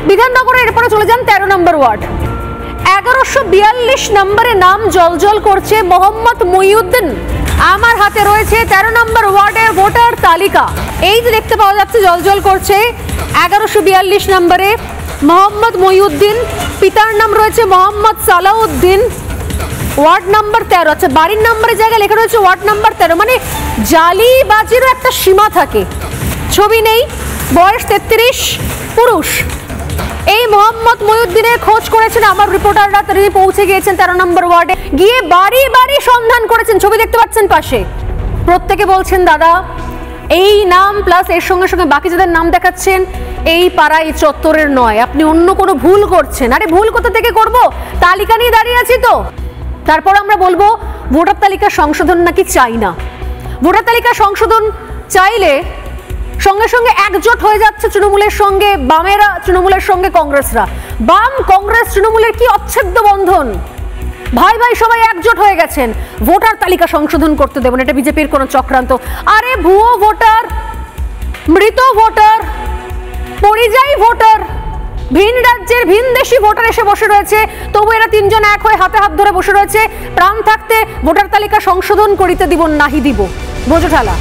বিধাননগরের এরপরে চলে যান 13 নম্বর ওয়ার্ড। 1142 নম্বরে নাম জলজল করছে মোহাম্মদ মহিউদ্দিন। আমার হাতে রয়েছে 13 নম্বর ওয়ার্ডের ভোটার তালিকা। এই যে দেখতে পাওয়া যাচ্ছে জলজল করছে 1142 নম্বরে মোহাম্মদ মহিউদ্দিন, পিতার নাম রয়েছে মোহাম্মদ সালাউদ্দিন, ওয়ার্ড নাম্বার 13। আচ্ছা, বাড়ির নাম্বারের জায়গায় লেখা রয়েছে ওয়ার্ড নাম্বার 13, মানে জালিবাজিরও একটা সীমা থাকে। ছবি নেই, বয়স 33, পুরুষ। এই মোহাম্মদ মহিউদ্দিনের খোঁজ করেছেন আমার রিপোর্টাররা, তিনি পৌঁছে গিয়েছেন 13 নম্বর ওয়ার্ডে, গিয়ে বাড়ি বাড়ি সন্ধান করেছেন। ছবি দেখতে পাচ্ছেন পাশে, প্রত্যেকে বলছেন দাদা এই নাম প্লাস এর সঙ্গে সঙ্গে বাকি যাদের নাম দেখাচ্ছেন এই পাড়া এই চত্বরের নয়, আপনি অন্য কোনো ভুল করছেন। আরে ভুল কোথা থেকে করব, তালিকা নিয়ে দাঁড়িয়ে আছি তো। তারপর আমরা বলবো ভোটার তালিকা সংশোধন নাকি চাই না। ভোটার তালিকা সংশোধন চাইলে সঙ্গে সঙ্গে একজোট হয়ে যাচ্ছে তৃণমূলের সঙ্গে বামেরা, তৃণমূলের সঙ্গে কংগ্রেসরা। বাম কংগ্রেস তৃণমূলের কি অচ্ছেদ্য বন্ধন, ভাই ভাই সবাই একজোট হয়ে গেছেন ভোটার তালিকা সংশোধন করতে দেবেন, এটা বিজেপির কোনো চক্রান্ত। আরে ভুয়ো ভোটার, মৃত ভোটার, পরিযায়ী ভোটার, ভিন রাজ্যের ভিনদেশি ভোটার এসে বসে রয়েছে, তবু এরা তিনজন এক হয়ে হাতে হাত ধরে বসে রয়েছে, প্রাণ থাকতে ভোটার তালিকা সংশোধন করিতে দিব নাহি দিব, বোঝো ঠালা।